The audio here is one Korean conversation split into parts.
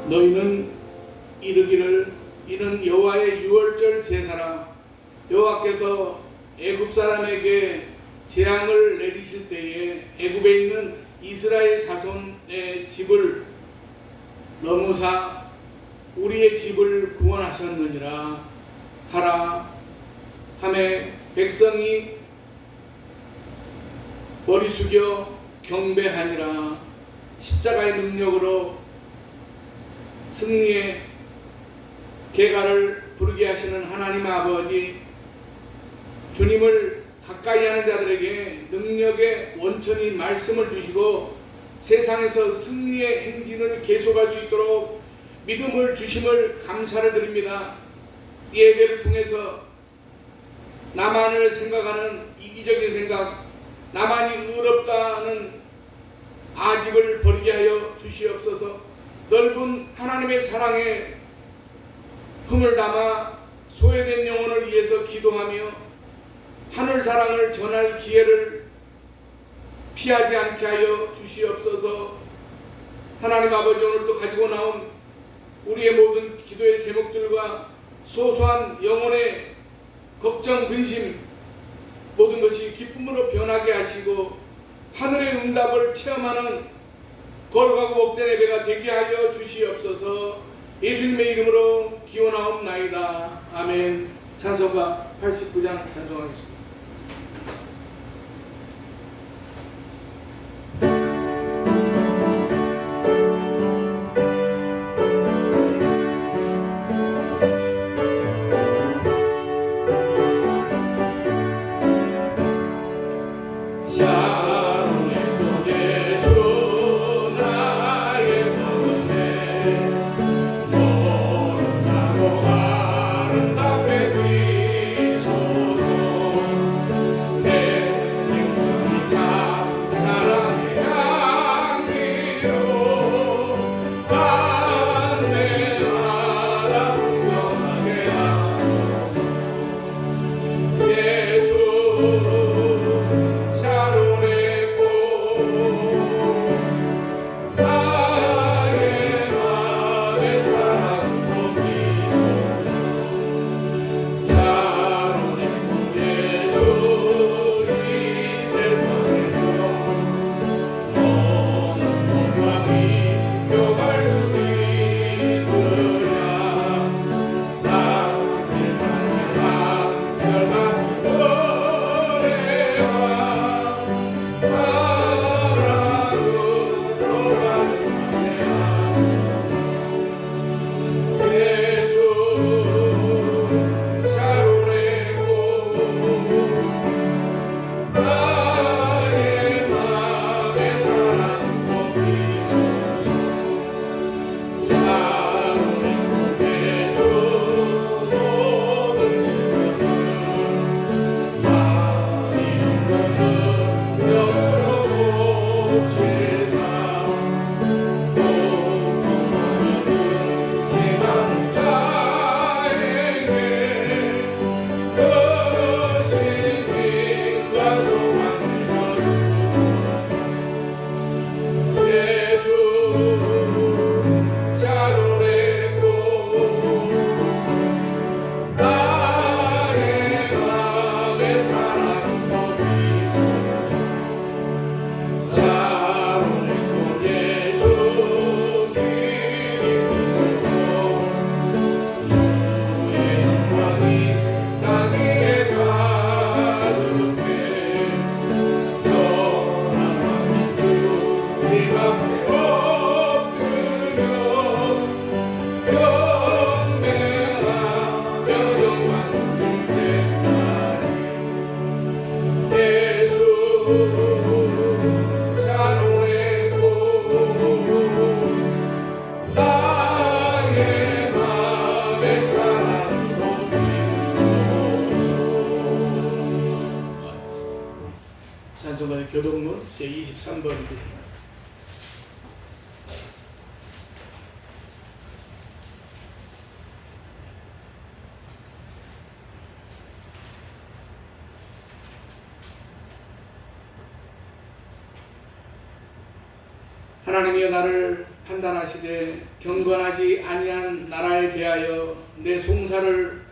너희는 이르기를 이는 여호와의 유월절 제사라. 여호와께서 애굽 사람에게 사람에게 재앙을 내리실 때에 애굽에 있는 이스라엘 자손의 집을 넘어사 우리의 집을 구원하셨느니라 하라 하매 백성이 머리 숙여 경배하니라. 십자가의 능력으로 승리의 계가를 부르게 하시는 하나님 아버지, 주님을 가까이 하는 자들에게 능력의 원천인 말씀을 주시고 세상에서 승리의 행진을 계속할 수 있도록 믿음을 주심을 감사를 드립니다. 이 예배를 통해서 나만을 생각하는 이기적인 생각, 나만이 의롭다는 아집을 버리게 하여 주시옵소서. 넓은 하나님의 사랑에 품을 담아 소외된 영혼을 위해서 기도하며 하늘 사랑을 전할 기회를 피하지 않게 하여 주시옵소서. 하나님 아버지, 오늘도 가지고 나온 우리의 모든 기도의 제목들과 소소한 영혼의 걱정, 근심, 모든 것이 기쁨으로 변하게 하시고 하늘의 응답을 체험하는 거룩하고 복된 예배가 되게 하여 주시옵소서. 예수님의 이름으로 기원하옵나이다. 아멘. 찬송가 89장 찬송하겠습니다. 교동문 제23번입니다. 하나님이여, 나를 판단하시되 경건하지 아니한 나라에 대하여 내 송사를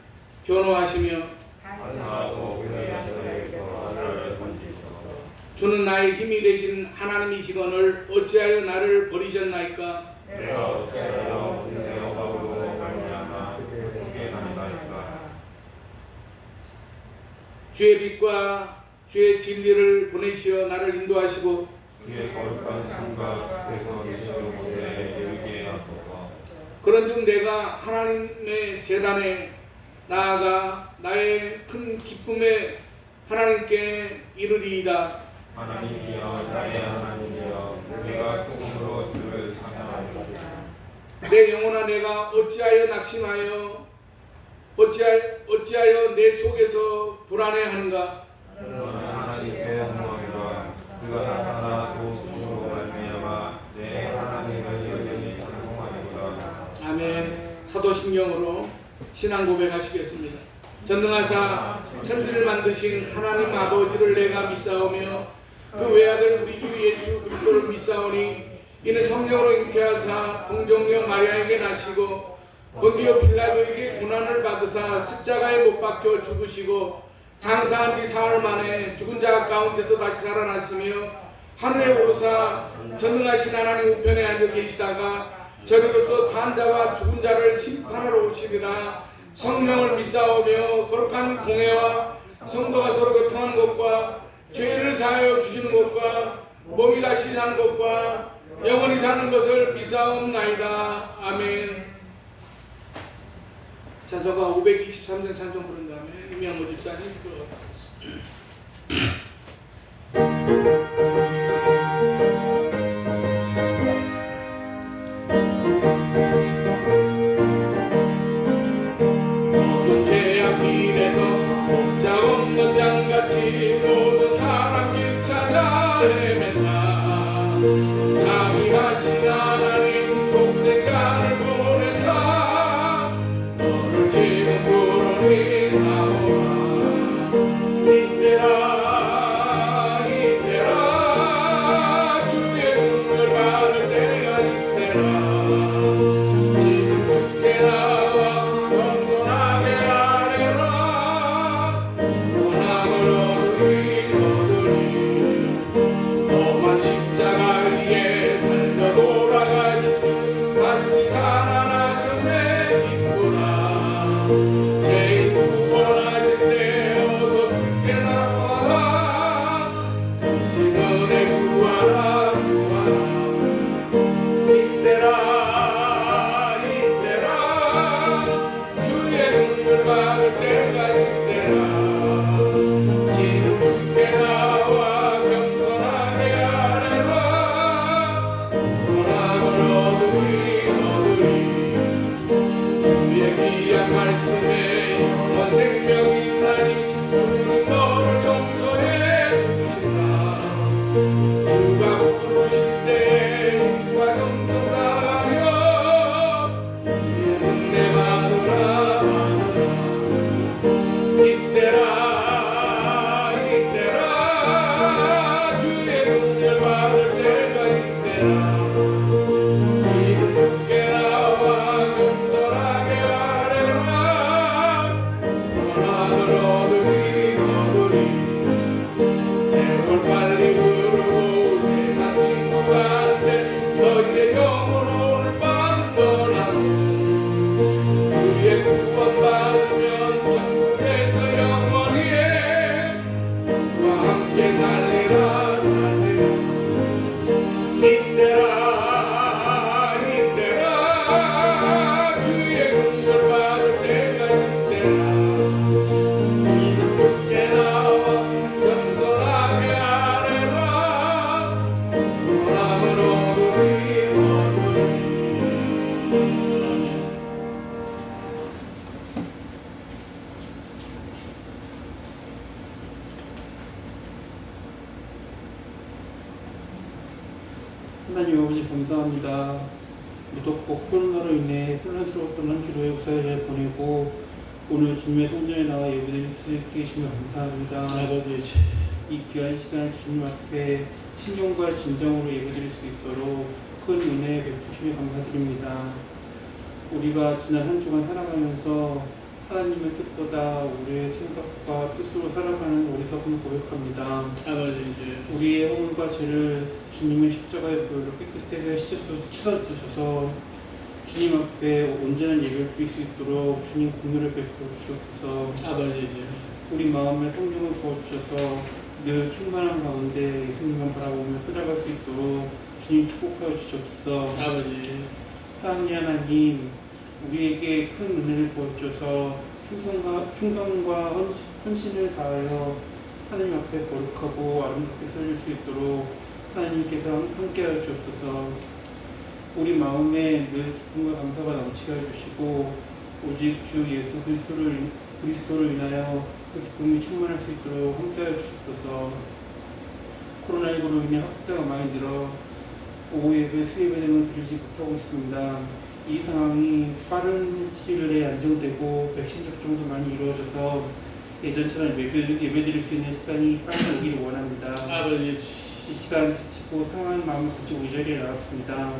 변호하시며 하고 우리의 저에게서 주는 나의 힘이 되신 하나님이시거늘 어찌하여 나를 버리셨나이까? 내가 어찌하여 내 억압으로 말미암아 크게 난다이까. 주의 빛과 주의 진리를 보내시어 나를 인도하시고 주의 거룩한 신과 주께서 계시는 곳에 이르게 하소서. 그런즉 내가 하나님의 제단에 나아가 나의 큰 기쁨에 하나님께 이르리이다. 하나님이여 나의 하나님이여 내가 소금으로 주를 찬양하리이다. 내 영혼아 내가 어찌하여 낙심하여 어찌하여 내 속에서 불안해하는가? 너는 하나님의 영광이라. 그가 나타나고 주로 말미암아 내 하나님을 여전히 찬송하리로다. 아멘. 사도신경으로 신앙 고백하시겠습니다. 전능하사 천지를 만드신 하나님 아버지를 내가 믿사오며 그 외아들 우리 주 예수 그리스도를 믿사오니 이는 성령으로 잉태하사 동정녀 마리아에게 나시고 본디오 빌라도에게 고난을 받으사 십자가에 못 박혀 죽으시고 장사한 지 사흘 만에 죽은 자 가운데서 다시 살아나시며 하늘에 오르사 전능하신 하나님 우편에 앉아 계시다가 저리로서 산 자와 죽은 자를 심판하러 오시리라. 성령을 믿사오며 거룩한 공회와 성도가 서로 교통하는 것과 죄를 사하여 주시는 것과 몸이 다시 사는 것과 영원히 사는 것을 믿사옵나이다. 아멘. 찬송가 523장 찬송 부른 다음에 임양모 집사님 모든 죄악 길에서 꼼짝없는 양같이 모든 사람길 찾아 헤맨다. 자비하신 하나님 독생자를 보내사 너를 지금 부르니 나오라. 이때라 이때라 주의 눈을 받을 때가 이때라. 지금 주께 나와 겸손하게 아뢰라. 원함을 얻으리 너만 십자가 위에 달려 돌아가시고 다시 살아나셨네. 기쁘다. 죄인 구원하실 때 어서 주께 나와라. 이신 은혜 구하라 구하라. 이때라 이때라 주의 눈물 받을 때가 이때라. 지금 주께 나와 겸손하게 아뢰라. 원함을 얻으리 주의 귀한 말씀에 영원 생명이 있나니 주님 너를 용서해 주시라. 주가 부르실 때 힘과 용서 다하여 주의 은혜 받으라. 이때라 이때라 주의 은혜 받을 때가 이때라. 지금 주께 나와 겸손하게 아뢰라. 원함을 얻으리 세월 빨리 흐르고 세상 친구가 안돼 너희의 영혼 오늘 밤 떠나고 주의 구원 받으면 천국에서 영원히 주와 함께 살리라 살리라. 이때라 이때라 주의 긍휼 받을 때가 이때라. 지금 주께 나와 겸손하게 아뢰라. 원함을 얻으리 하나님 아버지 감사합니다. 무덥고 코로나로 인해 혼란스러웠던 한 주의 역사를 보내고 오늘 주님의 성전에 나와 예배드릴 수 있게 해주시면 감사합니다. 아버지 이 귀한 시간 주님 앞에 신경과 진정으로 예배드릴 수 있도록 큰 은혜 베푸시며 감사드립니다. 우리가 지난 한 주간 살아가면서 하나님의 뜻보다 우리의 생각과 뜻으로 살아가는 어리석음을 고백합니다. 아버지 우리의 허물과 죄를 주님의 십자가의 보혈로 깨끗하게 씻어주셔서 주님 앞에 온전한 예배를 드릴 수 있도록 주님 공유를 베풀어 주옵소서. 아버지 우리 마음에 성령을 부어주셔서 늘 충만한 가운데 예수님만 바라보며 살아갈 수 있도록 주님 축복하여 주옵소서. 아버지 사랑의 하나님, 우리에게 큰 은혜를 부어주셔서 충성과 헌신을 다하여 하나님 앞에 거룩하고 아름답게 살릴 수 있도록 하나님께서 함께하여 주옵소서. 우리 마음에 늘 기쁨과 감사가 넘치게 해주시고 오직 주 예수 그리스도를 인하여 그 기쁨이 충만할 수 있도록 함께하여 주옵소서. 코로나19로 인해 확진자가 많이 늘어 오후 예배, 수예배 등을 드리지 못하고 있습니다. 이 상황이 빠른 시일 내에 안정되고 백신 접종도 많이 이루어져서 예전처럼 예배드릴 수 있는 시간이 빨리 오기를 원합니다. 아버지 이 시간 지치고 상한 마음을 가지고 이 자리에 나왔습니다.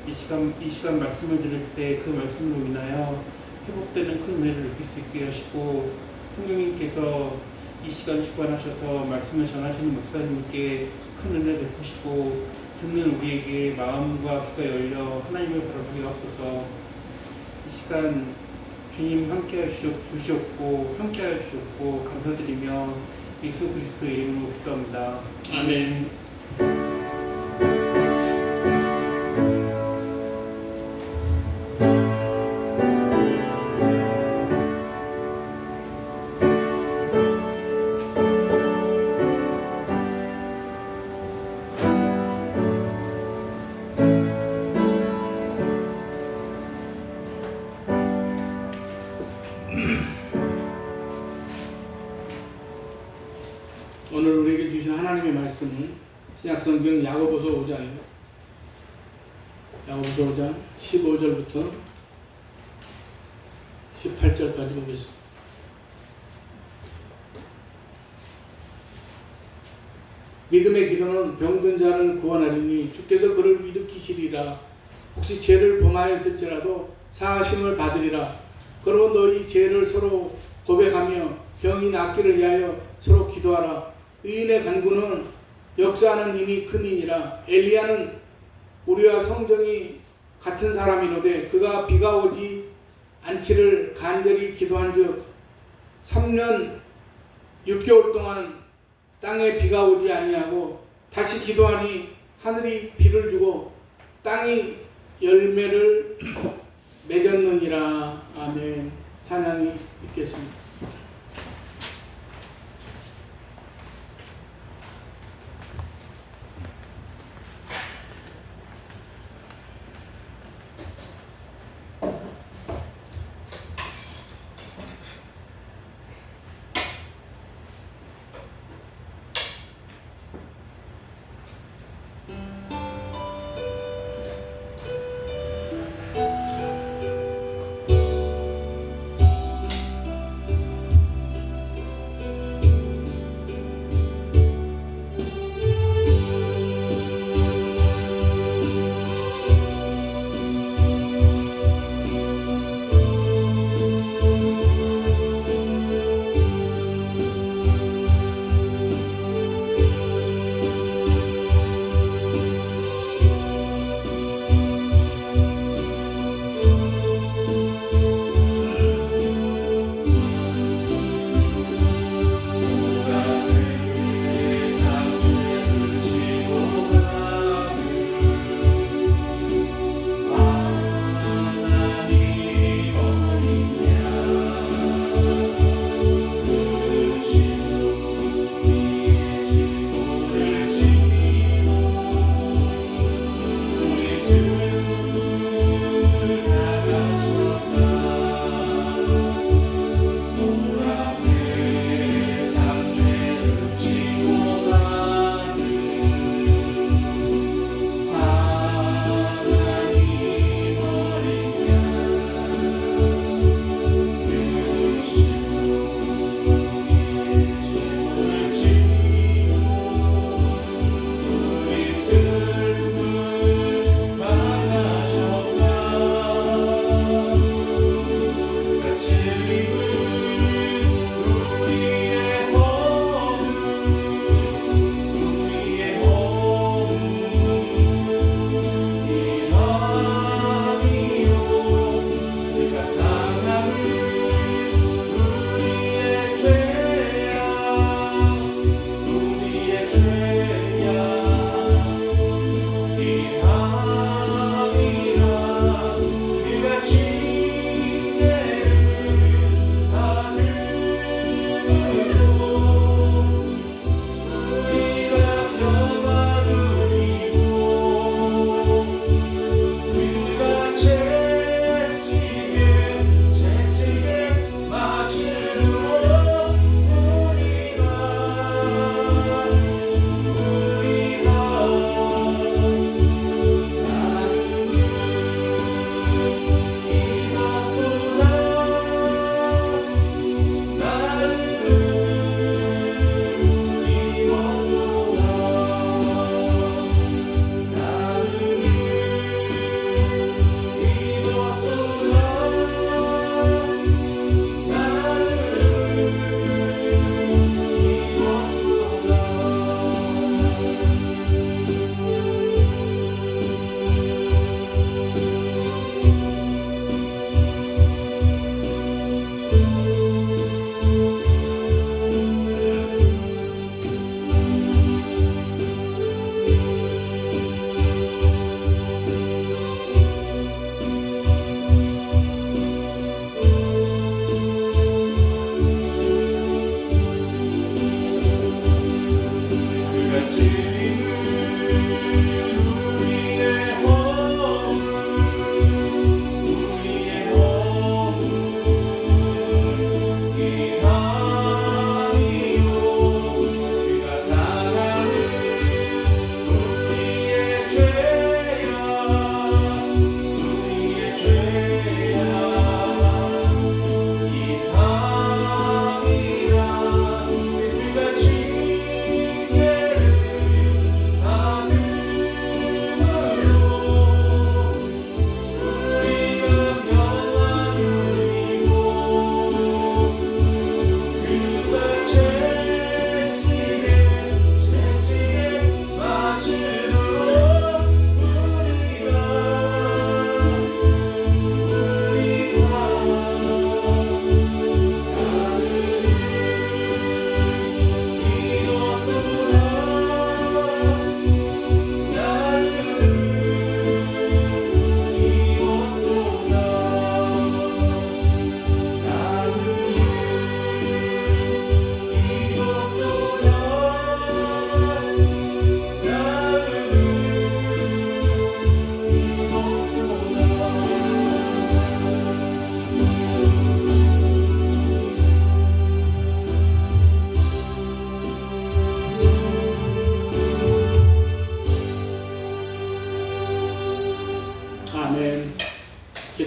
이 시간 말씀을 들을 때 그 말씀으로 인하여 회복되는 큰 은혜를 느낄 수 있게 하시고 성령님께서 이 시간 주관하셔서 말씀을 전하시는 목사님께 큰 은혜를 베푸시고 듣는 우리에게 마음과 귀가 열려 하나님을 바라보게 하옵소서. 이 시간 주님 함께하여 주시옵고 함께하여 주셨고 감사드리며 예수 그리스도의 이름으로 기도합니다. 아멘. 오늘 우리에게 주신 하나님의 말씀은 신약성경 야고보서 5장입니다. 야고보서 5장 15절부터 18절까지 보겠습니다. 믿음의 기도는 병든 자를 구원하리니 주께서 그를 일으키시리라. 혹시 죄를 범하였을지라도 사하심을 받으리라. 그러고 너희 죄를 서로 고백하며 병이 낫기를 위하여 서로 기도하라. 의인의 간구는 역사하는 힘이 크니라. 엘리야는 우리와 성정이 같은 사람이로되 그가 비가 오지 않기를 간절히 기도한즉 3년 6개월 동안 땅에 비가 오지 아니하고 다시 기도하니 하늘이 비를 주고 땅이 열매를 맺었느니라. 아멘. 찬양이 있겠습니다.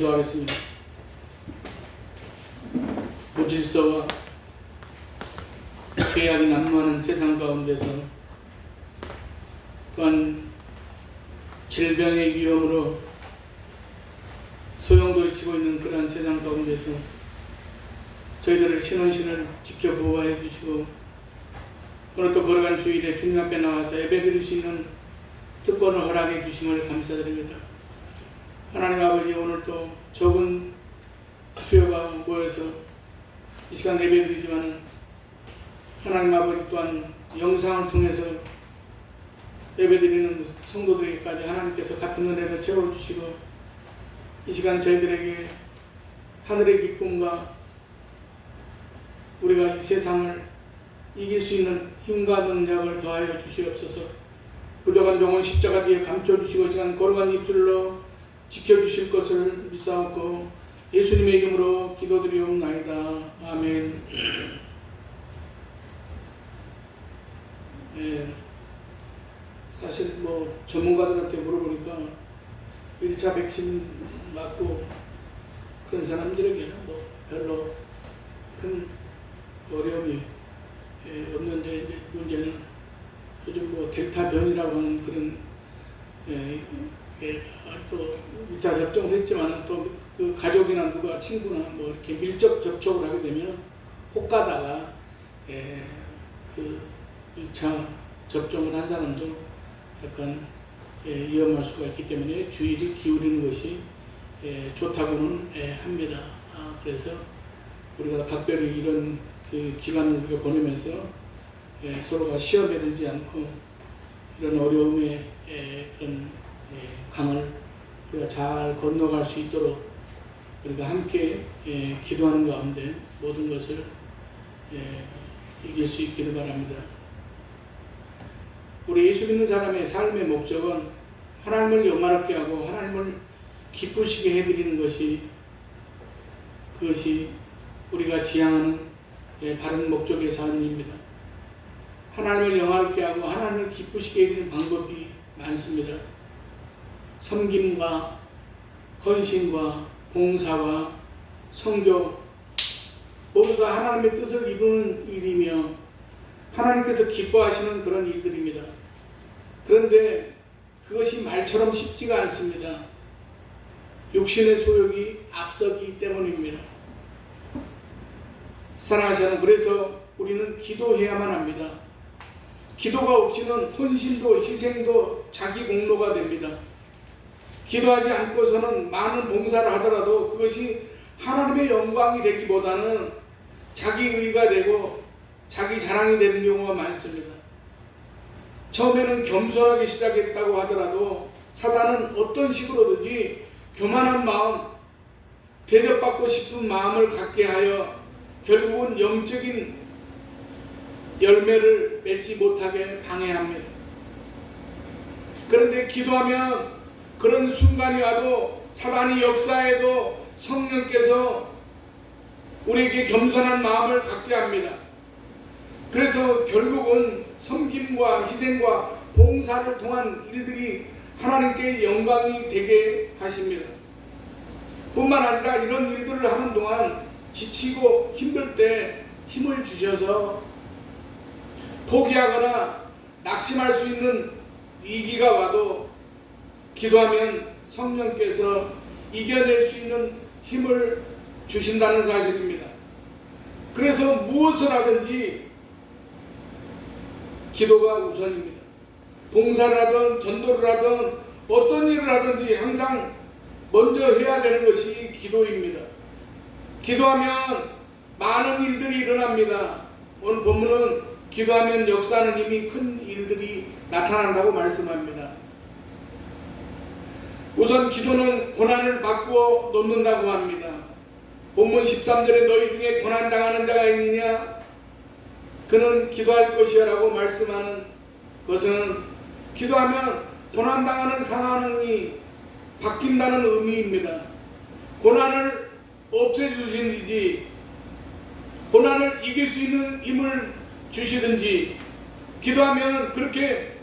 기도하겠습니다. 무질서와 죄악이 난무하는 세상 가운데서 또한 질병의 위험으로 소용돌이치고 있는 그러한 세상 가운데서 저희들을 신원신을 지켜 보호해 주시고 오늘 또 걸어간 주일에 주님 앞에 나와서 예배드릴 수 있는 특권을 허락해 주심을 감사드립니다. 하나님 아버지, 오늘 또 적은 수요가 모여서 이 시간 예배드리지만 하나님 아버지 또한 영상을 통해서 예배드리는 성도들에게까지 하나님께서 같은 은혜를 채워주시고 이 시간 저희들에게 하늘의 기쁨과 우리가 이 세상을 이길 수 있는 힘과 능력을 더하여 주시옵소서. 부족한 종은 십자가 뒤에 감춰주시고 시간 거룩한 입술로 지켜주실 것을 믿사옵고 예수님의 이름으로 기도드리옵나이다. 아멘. 네, 사실 전문가들한테 물어보니까 1차 백신 맞고 그런 사람들에게는 별로 큰 어려움이 없는데 이제 문제는 요즘 델타 변이라고 하는 그런 또 1차 접종을 했지만 또 그 가족이나 누가 친구나 이렇게 밀접 접촉을 하게 되면 혹가다가 그 1차 접종을 한 사람도 약간 위험할 수가 있기 때문에 주의를 기울이는 것이 좋다고는 합니다. 그래서 우리가 각별히 이런 그 기간을 우리가 보내면서 서로가 시험에 들지 않고 이런 어려움의 그런 강을 우리가 잘 건너갈 수 있도록 우리가 함께 기도하는 가운데 모든 것을 이길 수 있기를 바랍니다. 우리 예수 믿는 사람의 삶의 목적은 하나님을 영화롭게 하고 하나님을 기쁘시게 해드리는 그것이 우리가 지향하는 바른 목적의 삶입니다. 하나님을 영화롭게 하고 하나님을 기쁘시게 해드리는 방법이 많습니다. 섬김과 헌신과 봉사와 선교 모두가 하나님의 뜻을 이루는 일이며 하나님께서 기뻐하시는 그런 일들입니다. 그런데 그것이 말처럼 쉽지가 않습니다. 육신의 소욕이 앞서기 때문입니다. 사랑하시는 여러분, 그래서 우리는 기도해야만 합니다. 기도가 없이는 헌신도 희생도 자기 공로가 됩니다. 기도하지 않고서는 많은 봉사를 하더라도 그것이 하나님의 영광이 되기보다는 자기 의가 되고 자기 자랑이 되는 경우가 많습니다. 처음에는 겸손하게 시작했다고 하더라도 사단은 어떤 식으로든지 교만한 마음, 대접받고 싶은 마음을 갖게 하여 결국은 영적인 열매를 맺지 못하게 방해합니다. 그런데 기도하면 그런 순간이 와도 사단이 역사해도 성령께서 우리에게 겸손한 마음을 갖게 합니다. 그래서 결국은 섬김과 희생과 봉사를 통한 일들이 하나님께 영광이 되게 하십니다. 뿐만 아니라 이런 일들을 하는 동안 지치고 힘들 때 힘을 주셔서 포기하거나 낙심할 수 있는 위기가 와도 기도하면 성령께서 이겨낼 수 있는 힘을 주신다는 사실입니다. 그래서 무엇을 하든지 기도가 우선입니다. 봉사를 하든 전도를 하든 어떤 일을 하든지 항상 먼저 해야 되는 것이 기도입니다. 기도하면 많은 일들이 일어납니다. 오늘 본문은 기도하면 역사하는 힘이 큰 일들이 나타난다고 말씀합니다. 우선 기도는 고난을 바꾸어 놓는다고 합니다. 본문 13절에 너희 중에 고난당하는 자가 있느냐? 그는 기도할 것이야 라고 말씀하는 것은 기도하면 고난당하는 상황이 바뀐다는 의미입니다. 고난을 없애주시든지 고난을 이길 수 있는 힘을 주시든지 기도하면 그렇게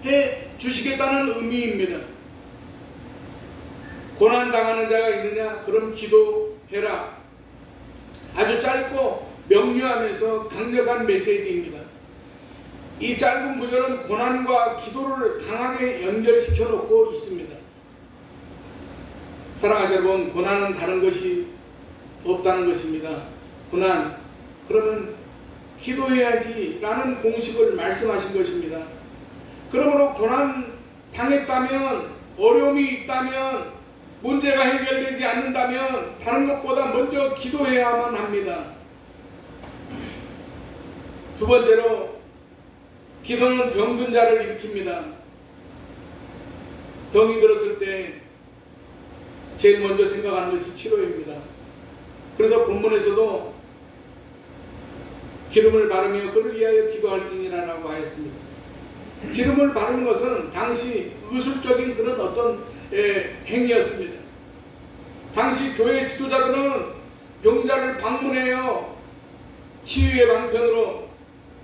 해 주시겠다는 의미입니다. 고난 당하는 자가 있느냐? 그럼 기도해라. 아주 짧고 명료하면서 강력한 메시지입니다. 이 짧은 구절은 고난과 기도를 강하게 연결시켜 놓고 있습니다. 사랑하시는 여러분, 고난은 다른 것이 없다는 것입니다. 고난, 그러면 기도해야지 라는 공식을 말씀하신 것입니다. 그러므로 고난 당했다면, 어려움이 있다면, 문제가 해결되지 않는다면 다른 것보다 먼저 기도해야만 합니다. 두 번째로, 기도는 병든 자를 일으킵니다. 병이 들었을 때 제일 먼저 생각하는 것이 치료입니다. 그래서 본문에서도 기름을 바르며 그를 위하여 기도할지니라라고 하였습니다. 기름을 바르는 것은 당시 의술적인 그런 어떤 행위였습니다. 당시 교회 지도자들은 병자를 방문해요 치유의 방편으로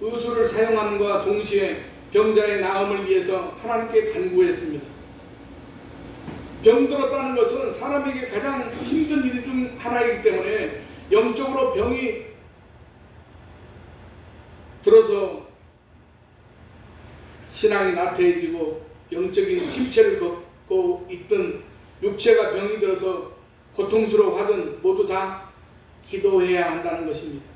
의술을 사용함과 동시에 병자의 나음을 위해서 하나님께 간구했습니다. 병들었다는 것은 사람에게 가장 힘든 일 중 하나이기 때문에 영적으로 병이 들어서 신앙이 나태해지고 영적인 침체를 겪고 있든 육체가 병이 들어서 고통스러워하든 모두 다 기도해야 한다는 것입니다.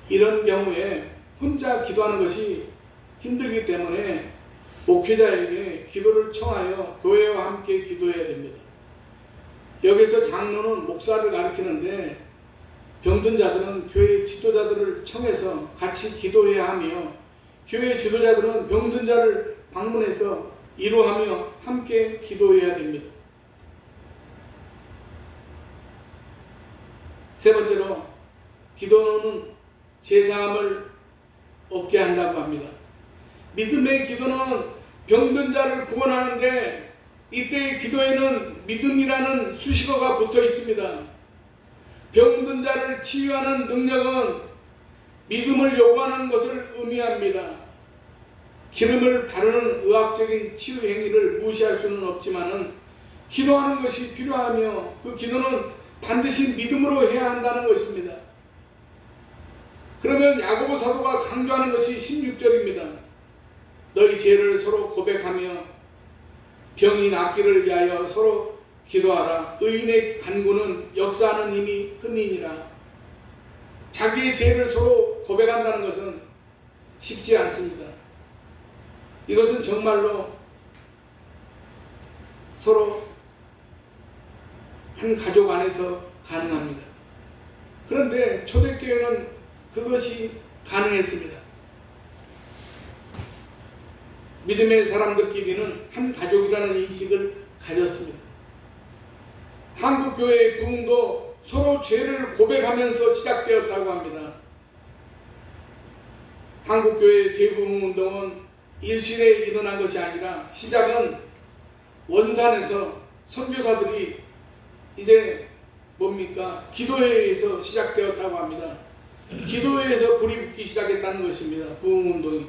이런 경우에 혼자 기도하는 것이 힘들기 때문에 목회자에게 기도를 청하여 교회와 함께 기도해야 됩니다. 여기서 장로는 목사를 가리키는데 병든 자들은 교회 지도자들을 청해서 같이 기도해야 하며 교회 지도자들은 병든 자를 방문해서 위로하며 함께 기도해야 됩니다. 세 번째로, 기도는 제사함을 얻게 한다고 합니다. 믿음의 기도는 병든 자를 구원하는데 이때의 기도에는 믿음이라는 수식어가 붙어 있습니다. 병든 자를 치유하는 능력은 믿음을 요구하는 것을 의미합니다. 기름을 바르는 의학적인 치유 행위를 무시할 수는 없지만은 기도하는 것이 필요하며 그 기도는 반드시 믿음으로 해야 한다는 것입니다. 그러면 야고보 사도가 강조하는 것이 16절입니다. 너희 죄를 서로 고백하며 병이 낫기를 위하여 서로 기도하라. 의인의 간구는 역사하는 힘이 흠이니라. 자기의 죄를 서로 고백한다는 것은 쉽지 않습니다. 이것은 정말로 서로 한 가족 안에서 가능합니다. 그런데 초대교회는 그것이 가능했습니다. 믿음의 사람들끼리는 한 가족이라는 인식을 가졌습니다. 한국교회의 부흥도 서로 죄를 고백하면서 시작되었다고 합니다. 한국교회의 대부흥운동은 일시에 일어난 것이 아니라 시작은 원산에서 선교사들이 이제 뭡니까? 기도회에서 시작되었다고 합니다. 기도회에서 불이 붙기 시작했다는 것입니다. 부흥운동이.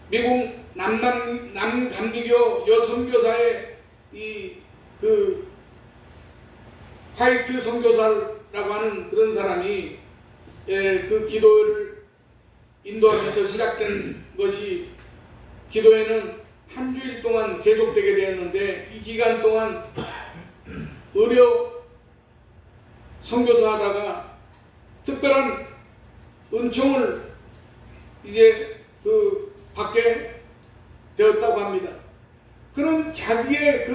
미국 남감리교 여선교사의 그 화이트 선교사라고 하는 그런 사람이 그 기도를 인도하면서 시작된 것이, 기도회는 한 주일 동안 계속되게 되었는데 이 기간 동안 의료 선교사 하다가 특별한 은총을 이제 받게 되었다고 합니다. 그런 자기의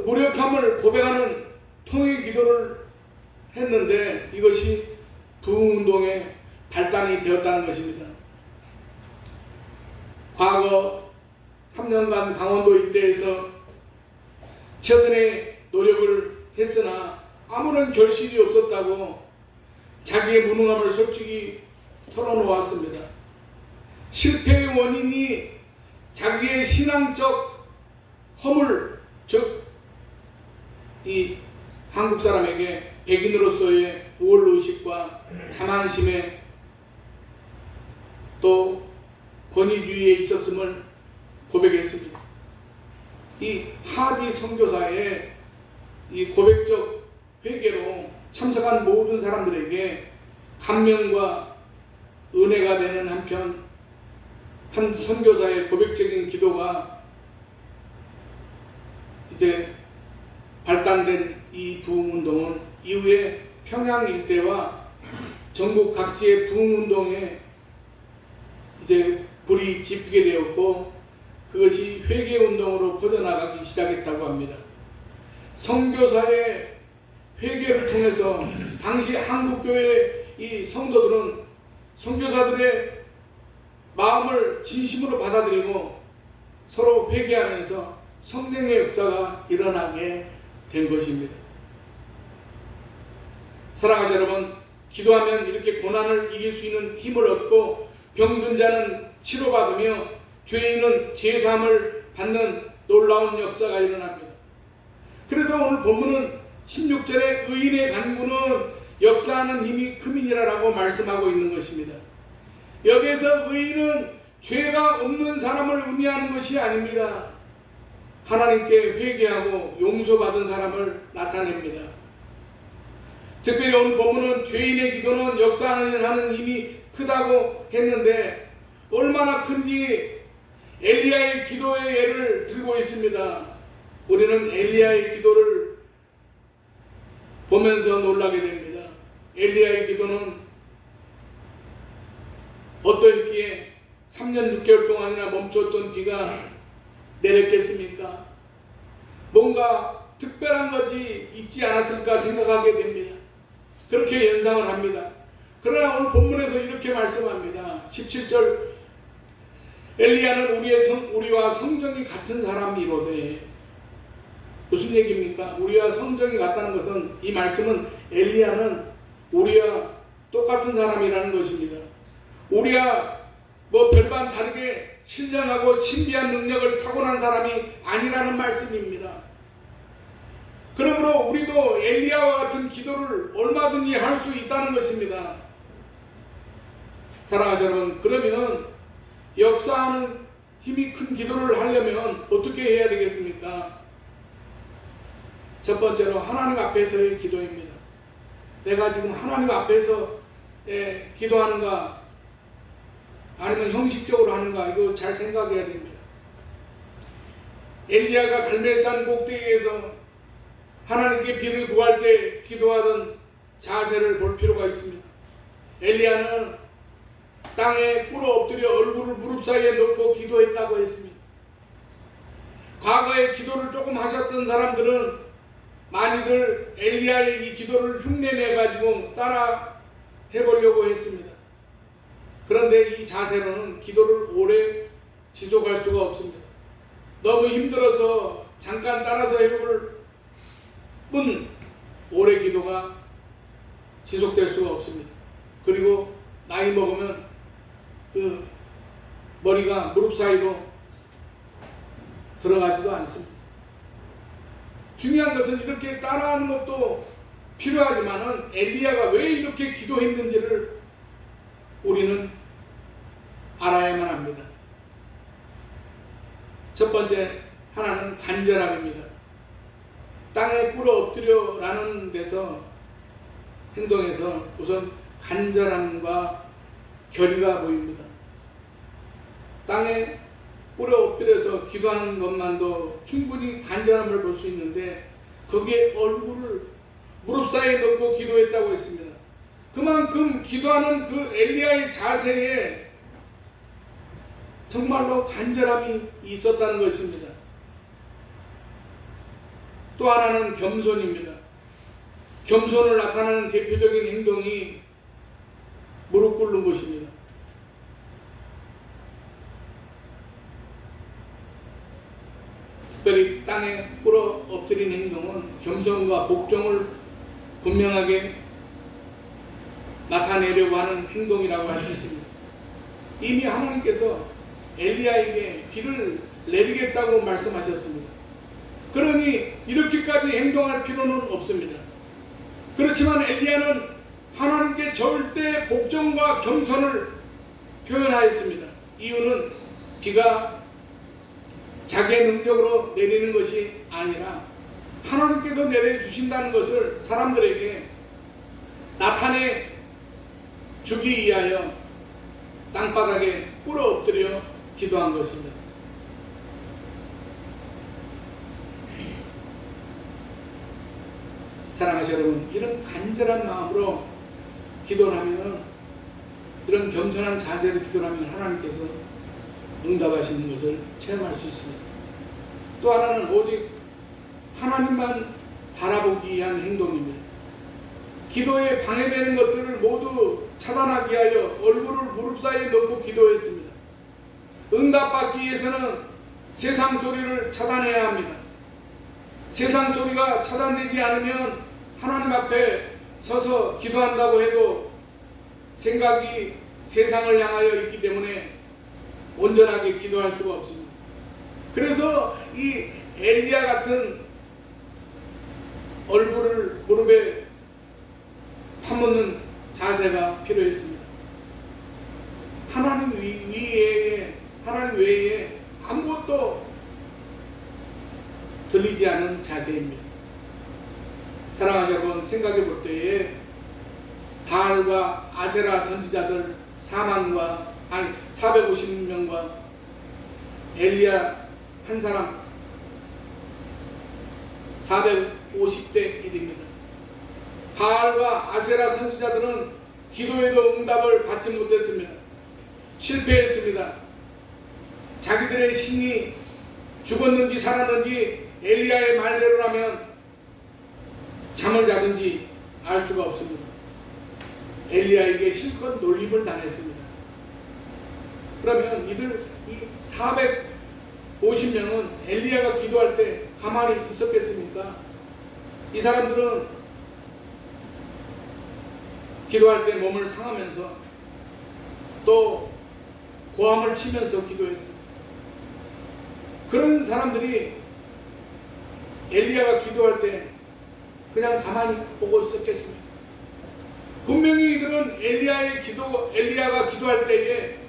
무력함을 고백하는 통일 기도를 했는데 이것이 부흥운동의 발단이 되었다는 것입니다. 과거 3년간 강원도 일대에서 최선의 노력을 했으나 아무런 결실이 없었다고 자기의 무능함을 솔직히 털어놓았습니다. 실패의 원인이 자기의 신앙적 허물, 즉 이 한국 사람에게 백인으로서의 우월의식과 자만심에 또 권위주의에 있었음을 고백했습니다. 이 하디 선교사의 이 고백적 회개로 참석한 모든 사람들에게 감명과 은혜가 되는 한편 한 선교사의 고백적인 기도가 이제 발단된 이 부흥운동은 이후에 평양 일대와 전국 각지의 부흥운동에 이제 불이 지피게 되었고 그것이 회개운동으로 퍼져나가기 시작했다고 합니다. 선교사의 회개를 통해서 당시 한국교회 이 성도들은 선교사들의 마음을 진심으로 받아들이고 서로 회개하면서 성령의 역사가 일어나게 된 것입니다. 사랑하는 여러분, 기도하면 이렇게 고난을 이길 수 있는 힘을 얻고 병든 자는 치료받으며 죄인은 제사함을 받는 놀라운 역사가 일어납니다. 그래서 오늘 본문은 16절에 의인의 간구는 역사하는 힘이 크민이라고 말씀하고 있는 것입니다. 여기에서 의인은 죄가 없는 사람을 의미하는 것이 아닙니다. 하나님께 회개하고 용서받은 사람을 나타냅니다. 특별히 오늘 본문은 죄인의 기도는 역사하는 힘이 크다고 했는데 얼마나 큰지 엘리야의 기도의 예를 들고 있습니다. 우리는 엘리야의 기도를 보면서 놀라게 됩니다. 엘리야의 기도는 어떠했기에 3년 6개월 동안이나 멈췄던 비가 내렸겠습니까? 뭔가 특별한 것이 있지 않았을까 생각하게 됩니다. 그렇게 연상을 합니다. 그러나 오늘 본문에서 이렇게 말씀합니다. 17절 엘리야는 우리와 성정이 같은 사람이로되 무슨 얘기입니까? 우리와 성정이 같다는 것은 이 말씀은 엘리야는 우리와 똑같은 사람이라는 것입니다. 우리와 별반 다르게 신령하고 신비한 능력을 타고난 사람이 아니라는 말씀입니다. 그러므로 우리도 엘리야와 같은 기도를 얼마든지 할 수 있다는 것입니다. 사랑하는 여러분, 그러면 역사하는 힘이 큰 기도를 하려면 어떻게 해야 되겠습니까? 첫 번째로 하나님 앞에서의 기도입니다. 내가 지금 하나님 앞에서 기도하는가 아니면 형식적으로 하는가 이거 잘 생각해야 됩니다. 엘리야가 갈멜산 꼭대기에서 하나님께 비를 구할 때 기도하던 자세를 볼 필요가 있습니다. 엘리야는 땅에 꿇어 엎드려 얼굴을 무릎 사이에 넣고 기도했다고 했습니다. 과거에 기도를 조금 하셨던 사람들은 많이들 엘리야의 이 기도를 흉내내가지고 따라 해보려고 했습니다. 그런데 이 자세로는 기도를 오래 지속할 수가 없습니다. 너무 힘들어서 잠깐 따라서 해볼 뿐 오래 기도가 지속될 수가 없습니다. 그리고 나이 먹으면 그 머리가 무릎 사이로 들어가지도 않습니다. 중요한 것은 이렇게 따라하는 것도 필요하지만은 엘리야가 왜 이렇게 기도했는지를 우리는 알아야만 합니다. 첫 번째 하나는 간절함입니다. 땅에 꿇어 엎드려라는 데서 행동에서 우선 간절함과 결의가 보입니다. 땅에 꿇어 엎드려서 기도하는 것만도 충분히 간절함을 볼 수 있는데 거기에 얼굴을 무릎 사이에 넣고 기도했다고 했습니다. 그만큼 기도하는 그 엘리야의 자세에 정말로 간절함이 있었다는 것입니다. 또 하나는 겸손입니다. 겸손을 나타내는 대표적인 행동이 무릎 꿇는 것입니다. 특별히 땅에 꿇어 엎드린 행동은 겸손과 복종을 분명하게 나타내려고 하는 행동이라고 할 수 있습니다. 이미 하나님께서 엘리야에게 비를 내리겠다고 말씀하셨습니다. 그러니 이렇게까지 행동할 필요는 없습니다. 그렇지만 엘리야는 하나님께 절대 복종과 겸손을 표현하였습니다. 이유는 비가 자기의 능력으로 내리는 것이 아니라 하나님께서 내려주신다는 것을 사람들에게 나타내 주기 위하여 땅바닥에 꿇어 엎드려 기도한 것입니다. 사랑하시는 여러분, 이런 간절한 마음으로 기도를 하면, 이런 겸손한 자세로 기도를 하면 하나님께서 응답하시는 것을 체험할 수 있습니다. 또 하나는 오직 하나님만 바라보기 위한 행동입니다. 기도에 방해되는 것들을 모두 차단하기 위하여 얼굴을 무릎 사이에 넣고 기도했습니다. 응답받기 위해서는 세상 소리를 차단해야 합니다. 세상 소리가 차단되지 않으면 하나님 앞에 서서 기도한다고 해도 생각이 세상을 향하여 있기 때문에 온전하게 기도할 수가 없습니다. 그래서 이 엘리야 같은 얼굴을 무릎에 파묻는 자세가 필요했습니다. 하나님 외에 아무것도 들리지 않은 자세입니다. 사랑하시는 여러분, 생각해 볼 때에 바알과 아세라 선지자들 450명과 엘리야 한 사람 450대 1입니다. 바알과 아세라 선지자들은 기도에도 응답을 받지 못했습니다. 실패했습니다. 자기들의 신이 죽었는지 살았는지 엘리야의 말대로라면 잠을 자든지 알 수가 없습니다. 엘리야에게 실컷 놀림을 당했습니다. 그러면 이 450명은 엘리야가 기도할 때 가만히 있었겠습니까? 이 사람들은 기도할 때 몸을 상하면서 또 고함을 치면서 기도했습니다. 그런 사람들이 엘리야가 기도할 때 그냥 가만히 보고 있었겠습니다. 분명히 이들은 엘리야가 기도할 때에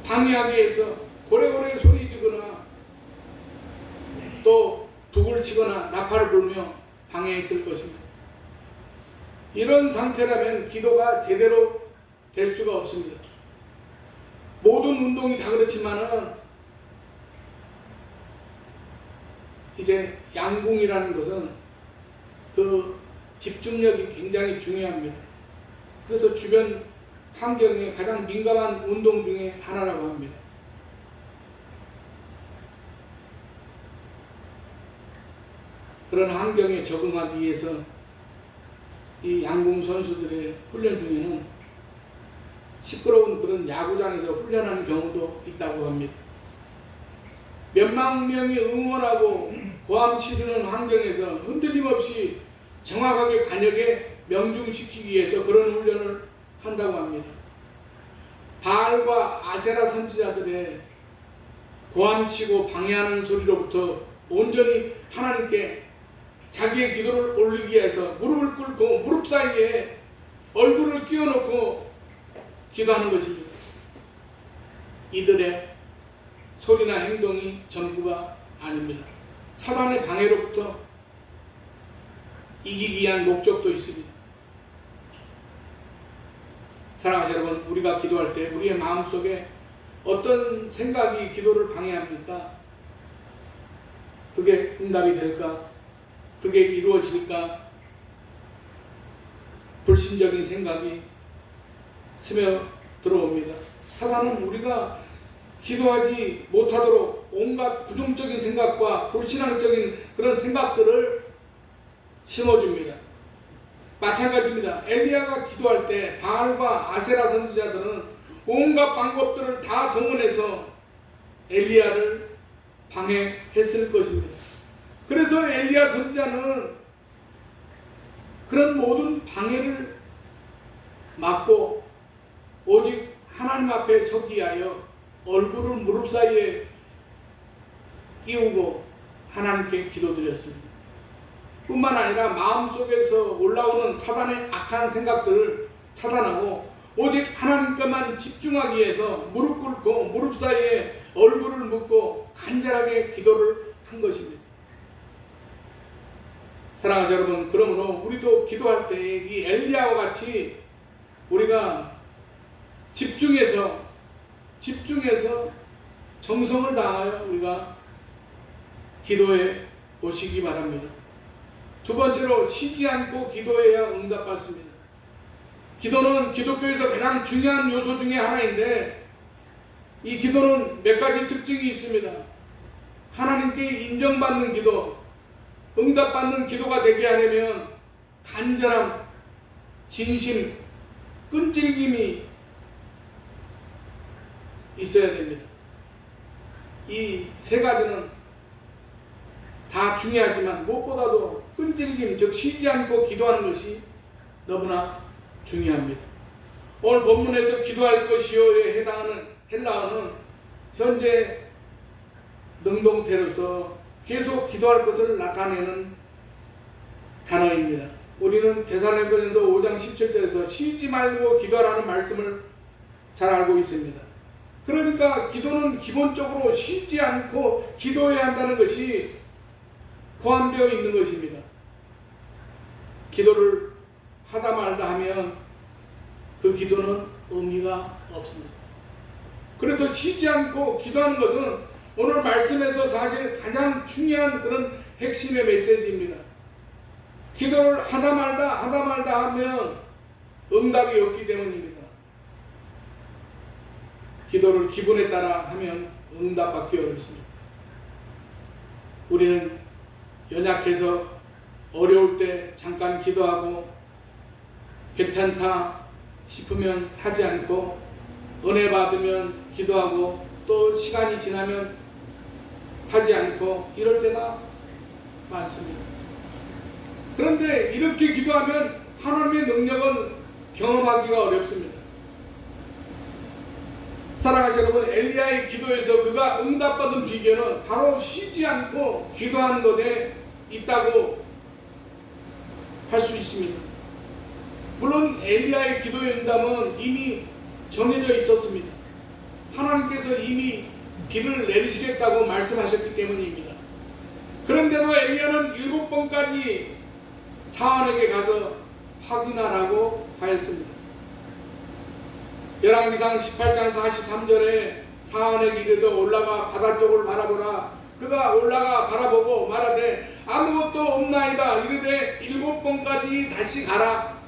방해하기 위해서 고래고래 소리 지거나 또 북을 치거나 나팔을 불며 방해했을 것입니다. 이런 상태라면 기도가 제대로 될 수가 없습니다. 모든 운동이 다 그렇지만은 이제 양궁이라는 것은 그 집중력이 굉장히 중요합니다. 그래서 주변 환경에 가장 민감한 운동 중에 하나라고 합니다. 그런 환경에 적응하기 위해서 이 양궁 선수들의 훈련 중에는 시끄러운 그런 야구장에서 훈련하는 경우도 있다고 합니다. 몇만 명이 응원하고 고함 치르는 환경에서 흔들림 없이 정확하게 관역에 명중시키기 위해서 그런 훈련을 한다고 합니다. 바알과 아세라 선지자들의 고함치고 방해하는 소리로부터 온전히 하나님께 자기의 기도를 올리기 위해서 무릎을 꿇고 무릎 사이에 얼굴을 끼워놓고 기도하는 것입니다. 이들의 소리나 행동이 전부가 아닙니다. 사단의 방해로부터 이기기 위한 목적도 있습니다. 사랑하시는 여러분, 우리가 기도할 때 우리의 마음속에 어떤 생각이 기도를 방해합니까? 그게 응답이 될까? 그게 이루어질까? 불신적인 생각이 스며 들어옵니다. 사단은 우리가 기도하지 못하도록 온갖 부정적인 생각과 불신앙적인 그런 생각들을 심어줍니다. 마찬가지입니다. 엘리야가 기도할 때 바알과 아세라 선지자들은 온갖 방법들을 다 동원해서 엘리야를 방해했을 것입니다. 그래서 엘리야 선지자는 그런 모든 방해를 막고 오직 하나님 앞에 서기 위하여 얼굴을 무릎 사이에 끼우고 하나님께 기도드렸습니다. 뿐만 아니라 마음속에서 올라오는 사단의 악한 생각들을 차단하고 오직 하나님께만 집중하기 위해서 무릎 꿇고 무릎 사이에 얼굴을 묻고 간절하게 기도를 한 것입니다. 사랑하는 여러분, 그러므로 우리도 기도할 때 이 엘리야와 같이 우리가 집중해서 정성을 다하여 우리가 기도해 보시기 바랍니다. 두 번째로 쉬지 않고 기도해야 응답받습니다. 기도는 기독교에서 가장 중요한 요소 중에 하나인데 이 기도는 몇 가지 특징이 있습니다. 하나님께 인정받는 기도, 응답받는 기도가 되게 하려면 간절함, 진심, 끈질김이 있어야 됩니다. 이 세 가지는 다 중요하지만 무엇보다도 끈질김, 즉 쉬지 않고 기도하는 것이 너무나 중요합니다. 오늘 본문에서 기도할 것이요에 해당하는 헬라어는 현재 능동태로서 계속 기도할 것을 나타내는 단어입니다. 우리는 데살로니가전서 5장 17절에서 쉬지 말고 기도하라는 말씀을 잘 알고 있습니다. 그러니까 기도는 기본적으로 쉬지 않고 기도해야 한다는 것이 포함되어 있는 것입니다. 기도를 하다 말다 하면 그 기도는 의미가 없습니다. 그래서 쉬지 않고 기도하는 것은 오늘 말씀에서 사실 가장 중요한 그런 핵심의 메시지입니다. 기도를 하다 말다 하면 응답이 없기 때문입니다. 기도를 기분에 따라 하면 응답받기 어렵습니다. 우리는 연약해서 어려울 때 잠깐 기도하고 괜찮다 싶으면 하지 않고 은혜 받으면 기도하고 또 시간이 지나면 하지 않고 이럴 때가 많습니다. 그런데 이렇게 기도하면 하나님의 능력은 경험하기가 어렵습니다. 사랑하시는 여러분, 엘리야의 기도에서 그가 응답받은 비결은 바로 쉬지 않고 기도하는 것에 있다고 할 수 있습니다. 물론 엘리야의 기도의 응답은 이미 정해져 있었습니다. 하나님께서 이미 비를 내리시겠다고 말씀하셨기 때문입니다. 그런데도 엘리야는 7번까지 사환에게 가서 확인하라고 하였습니다. 열왕기상 18장 43절에 사환에게 이르되 올라가 바다 쪽을 바라보라. 그가 올라가 바라보고 말하되 아무것도 없나이다. 이르되 7번까지 다시 가라.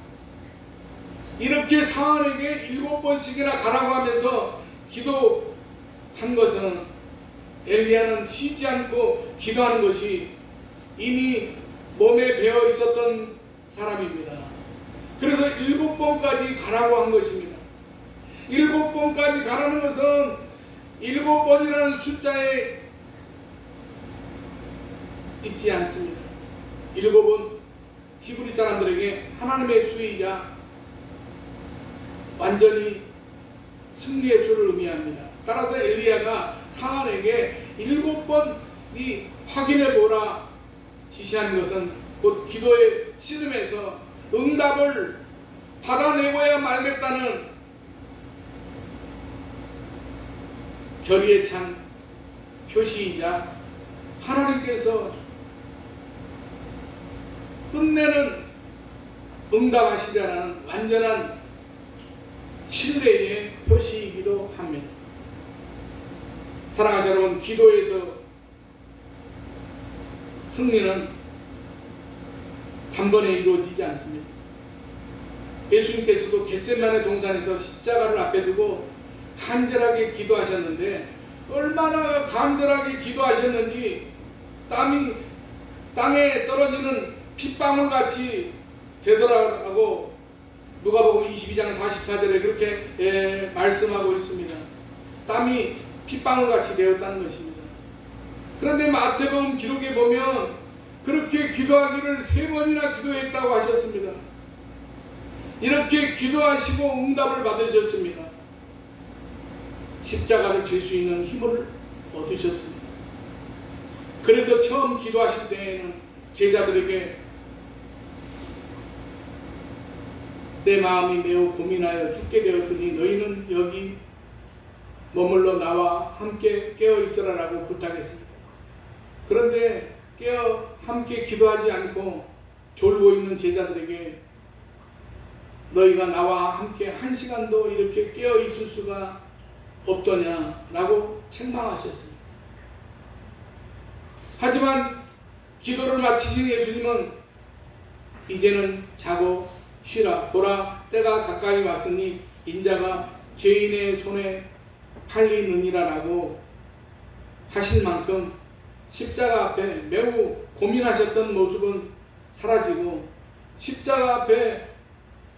이렇게 사환에게 7번씩이나 가라고 하면서 기도한 것은 엘리야는 쉬지 않고 기도하는 것이 이미 몸에 배어 있었던 사람입니다. 그래서 7번까지 가라고 한 것입니다. 7번까지 가라는 것은 7번이라는 숫자에 있지 않습니다. 7은 히브리 사람들에게 하나님의 수이자 완전히 승리의 수를 의미합니다. 따라서 엘리야가 사환에게 7번 이 확인해 보라 지시한 것은 곧 기도의 씨름에서 응답을 받아내고야 말겠다는 결의에 찬 표시이자 하나님께서 끝내는 응답하시리라는 완전한 신뢰의 표시이기도 합니다. 사랑하시는 여러분, 기도에서 승리는 단번에 이루어지지 않습니다. 예수님께서도 겟세마네 동산에서 십자가를 앞에 두고 간절하게 기도하셨는데 얼마나 간절하게 기도하셨는지 땀이 땅에 떨어지는 핏방울같이 되더라고 누가복음 22장 44절에 그렇게 말씀하고 있습니다. 땀이 핏방울같이 되었다는 것입니다. 그런데 마태복음 기록에 보면 그렇게 기도하기를 3번이나 기도했다고 하셨습니다. 이렇게 기도하시고 응답을 받으셨습니다. 십자가를 질 수 있는 힘을 얻으셨습니다. 그래서 처음 기도하실 때에는 제자들에게 내 마음이 매우 고민하여 죽게 되었으니 너희는 여기 머물러 나와 함께 깨어 있으라라고 부탁했습니다. 그런데 깨어 함께 기도하지 않고 졸고 있는 제자들에게 너희가 나와 함께 한 시간도 이렇게 깨어 있을 수가 없더냐라고 책망하셨습니다. 하지만 기도를 마치신 예수님은 이제는 자고 쉬라. 보라, 때가 가까이 왔으니 인자가 죄인의 손에 팔리느니라라고 하실 만큼 십자가 앞에 매우 고민하셨던 모습은 사라지고 십자가 앞에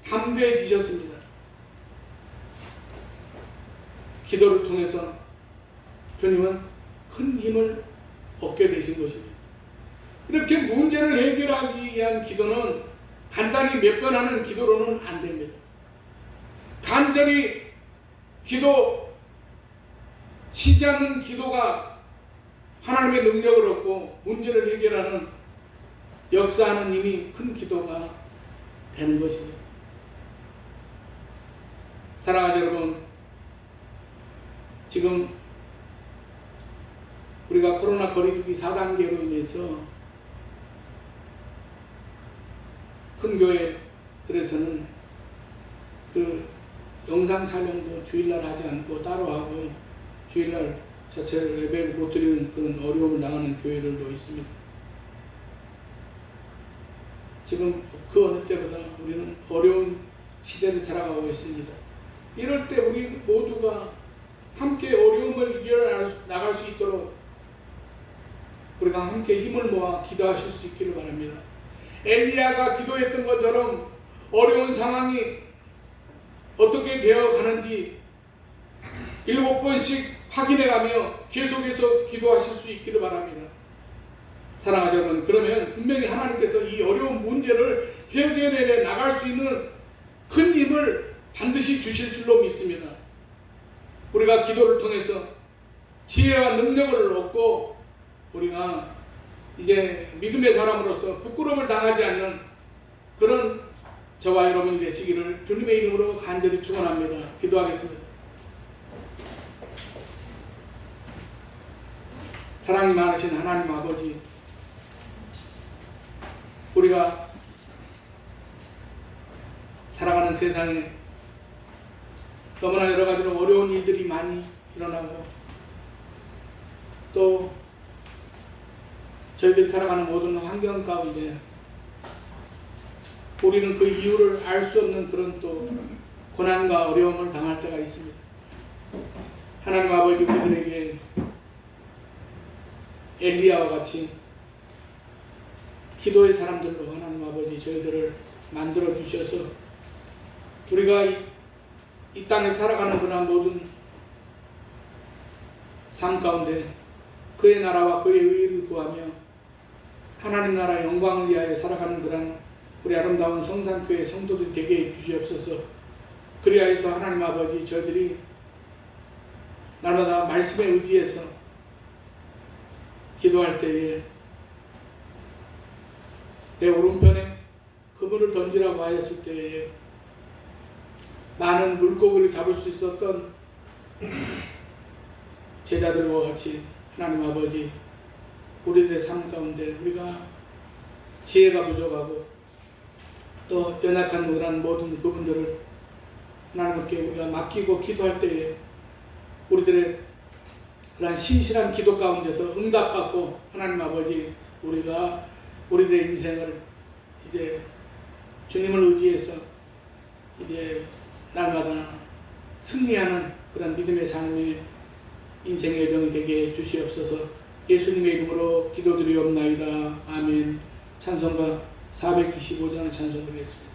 담대해지셨습니다. 기도를 통해서 주님은 큰 힘을 얻게 되신 것입니다. 이렇게 문제를 해결하기 위한 기도는 간단히 몇 번 하는 기도로는 안 됩니다. 간절히 쉬지 않는 기도가 하나님의 능력을 얻고 문제를 해결하는 역사하는 힘이 큰 기도가 되는 것입니다. 사랑하는 여러분, 지금 우리가 코로나 거리두기 4단계로 인해서 큰 교회들에서는 그 영상 촬영도 주일날 하지 않고 따로 하고 주일날 자체 예배를 못 드리는 그런 어려움을 당하는 교회들도 있습니다. 지금 그 어느 때보다 우리는 어려운 시대를 살아가고 있습니다. 이럴 때 우리 모두가 함께 어려움을 이겨나갈 수 있도록 우리가 함께 힘을 모아 기도하실 수 있기를 바랍니다. 엘리야가 기도했던 것처럼 어려운 상황이 어떻게 되어 가는지 7번씩 확인해가며 계속해서 기도하실 수 있기를 바랍니다. 사랑하는 여러분, 그러면 분명히 하나님께서 이 어려운 문제를 해결해 나갈 수 있는 큰 힘을 반드시 주실 줄로 믿습니다. 우리가 기도를 통해서 지혜와 능력을 얻고 우리가 이제 믿음의 사람으로서 부끄러움을 당하지 않는 그런 저와 여러분이 되시기를 주님의 이름으로 간절히 축원합니다. 기도하겠습니다. 사랑이 많으신 하나님 아버지, 우리가 살아가는 세상에 너무나 여러 가지로 어려운 일들이 많이 일어나고 또 저희들이 살아가는 모든 환경 가운데 우리는 그 이유를 알 수 없는 그런 또 고난과 어려움을 당할 때가 있습니다. 하나님 아버지, 우리들에게 엘리야와 같이 기도의 사람들로 하나님 아버지 저희들을 만들어 주셔서 우리가 이 땅에 살아가는 그런 모든 삶 가운데 그의 나라와 그의 의를 구하며 하나님 나라 영광을 위하여 살아가는 그런 우리 아름다운 성산교회 성도들이 되게 해주시옵소서. 그리하여서 하나님 아버지 저희들이 날마다 말씀에 의지해서 기도할 때에 내 오른편에 그물을 던지라고 하였을 때에 많은 물고기를 잡을 수 있었던 제자들과 같이 하나님 아버지 우리들의 삶 가운데 우리가 지혜가 부족하고 또 연약한 그런 모든 부분들을 하나님께 우리가 맡기고 기도할 때에 우리들의 그러한 신실한 기도 가운데서 응답받고 하나님 아버지 우리가 우리들의 인생을 이제 주님을 의지해서 이제 날마다 승리하는 그런 믿음의 삶의 인생의 여정이 되게 해주시옵소서. 예수님의 이름으로 기도드리옵나이다. 아멘. 찬송가 425장 찬송 드리겠습니다.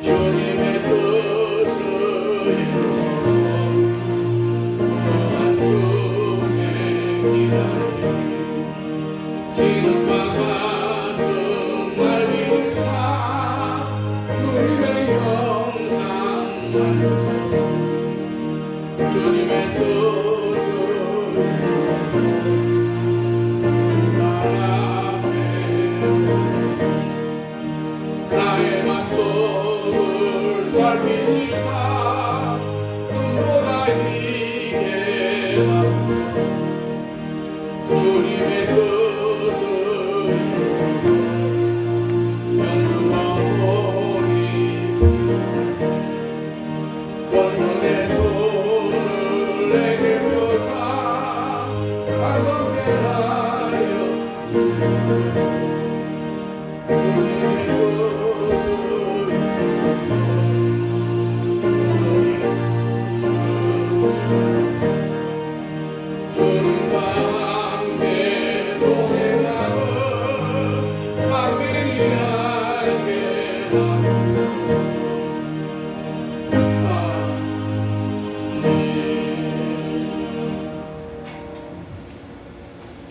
주님의 뜻을 또한 중에 기다리 지금과 같은 날일사 주님의 영상 만드소서. 주님의 뜻을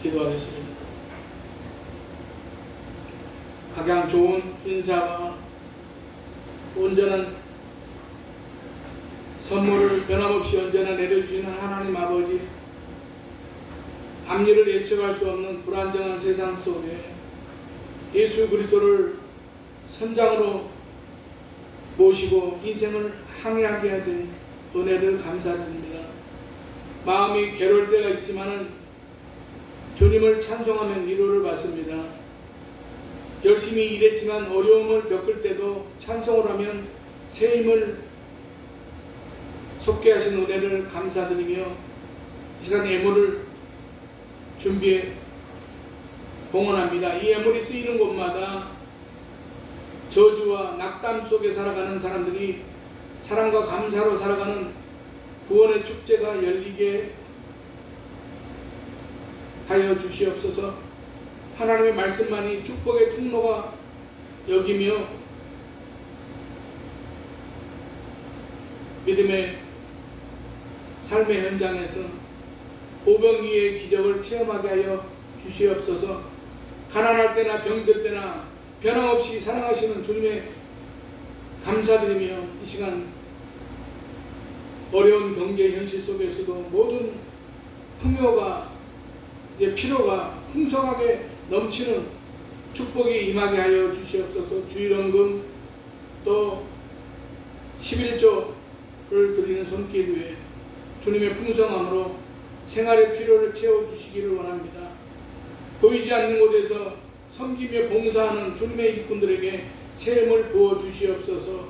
기도하겠습니다. 가장 좋은 인사와 온전한 선물을 변함없이 언제나 내려주시는 하나님 아버지, 앞일을 예측할 수 없는 불안정한 세상 속에 예수 그리스도를 선장으로 모시고 인생을 항해하게 된 은혜를 감사드립니다. 마음이 괴로울 때가 있지만은 주님을 찬송하면 위로를 받습니다. 열심히 일했지만 어려움을 겪을 때도 찬송을 하면 새 힘을 솟게 하신 은혜를 감사드리며 이 시간 예물을 준비해 봉헌합니다. 이 예물이 쓰이는 곳마다 저주와 낙담 속에 살아가는 사람들이 사랑과 감사로 살아가는 구원의 축제가 열리게 하여 주시옵소서. 하나님의 말씀만이 축복의 통로가 여기며 믿음의 삶의 현장에서 오병이의 기적을 체험하게 하여 주시옵소서. 가난할 때나 병들 때나 변함없이 사랑하시는 주님의 감사드리며 이 시간 어려운 경제 현실 속에서도 모든 풍요가 이제 필요가 풍성하게 넘치는 축복이 임하게 하여 주시옵소서. 주일원금 또 11조를 드리는 손길 위에 주님의 풍성함으로 생활의 필요를 채워주시기를 원합니다. 보이지 않는 곳에서 섬기며 봉사하는 주님의 일꾼들에게 새 힘을 부어주시옵소서.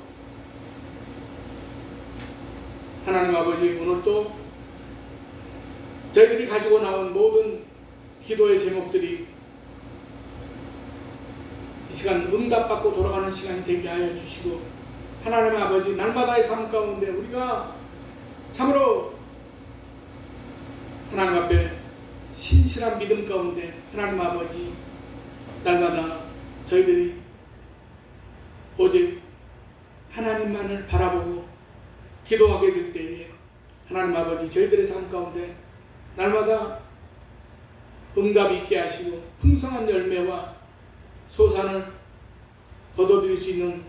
하나님 아버지, 오늘 또 저희들이 가지고 나온 모든 기도의 제목들이 이 시간 응답받고 돌아가는 시간이 되게 하여 주시고, 하나님 아버지, 날마다의 삶 가운데 우리가 참으로 하나님 앞에 신실한 믿음 가운데 하나님 아버지 날마다 저희들이 오직 하나님만을 바라보고 기도하게 될 때에 하나님 아버지 저희들의 삶 가운데 날마다 응답 있게 하시고 풍성한 열매와 소산을 거둬들일 수 있는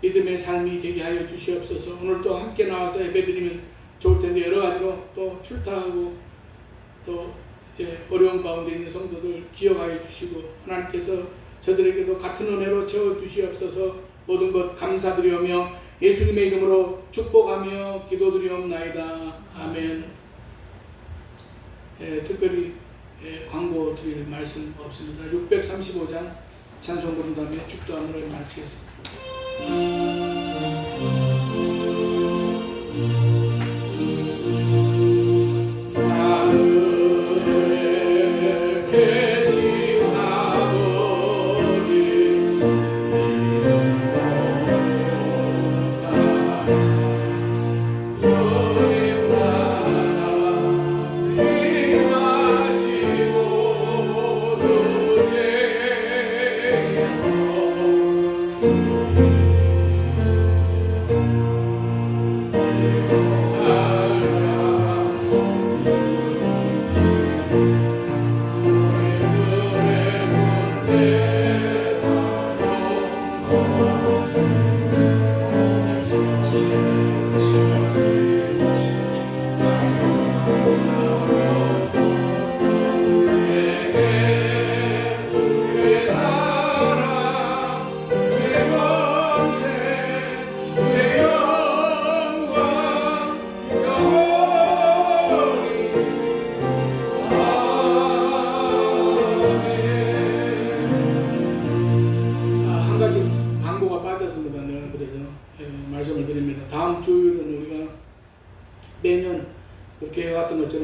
믿음의 삶이 되게 하여 주시옵소서. 오늘 또 함께 나와서 예배드리면 좋을 텐데 여러 가지로 또 출타하고 또 이제 어려운 가운데 있는 성도들 기억하여 주시고 하나님께서 저들에게도 같은 은혜로 채워 주시옵소서. 모든 것 감사드리오며 예수님의 이름으로 축복하며 기도드리옵나이다. 아멘. 특별히 광고 드릴 말씀 없습니다. 635장 찬송 부른 다음에 축도함으로 마치겠습니다.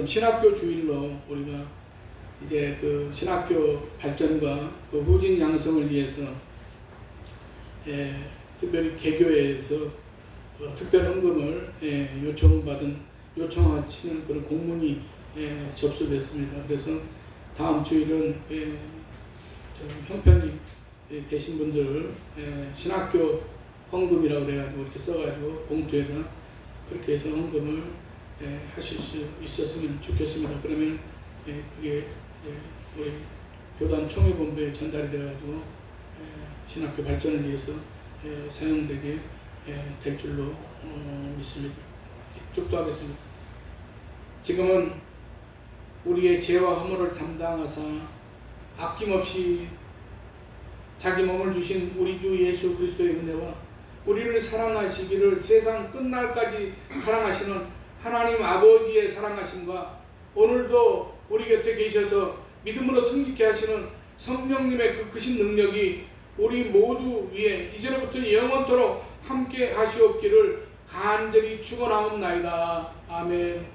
신학교 주일로 우리가 이제 그 신학교 발전과 그 후진 양성을 위해서 특별히 개교회에서 특별 헌금을 요청하시는 그런 공문이 접수됐습니다. 그래서 다음 주일은 좀 형편이 되신 분들 신학교 헌금이라고 그래가지고 이렇게 써가지고 봉투에다 그렇게 해서 헌금을 하실 수 있었으면 좋겠습니다. 그러면 그게 우리 교단 총회본부에 전달이 돼가지고 신학교 발전을 위해서 사용되게 될 줄로 믿습니다. 축도하겠습니다. 지금은 우리의 죄와 허물을 담당하사 아낌없이 자기 몸을 주신 우리 주 예수 그리스도의 은혜와 우리를 사랑하시기를 세상 끝날까지 사랑하시는 하나님 아버지의 사랑하심과 오늘도 우리 곁에 계셔서 믿음으로 승리케 하시는 성령님의 그 크신 능력이 우리 모두 위에 이제로부터 영원토록 함께 하시옵기를 간절히 축원하옵나이다. 아멘.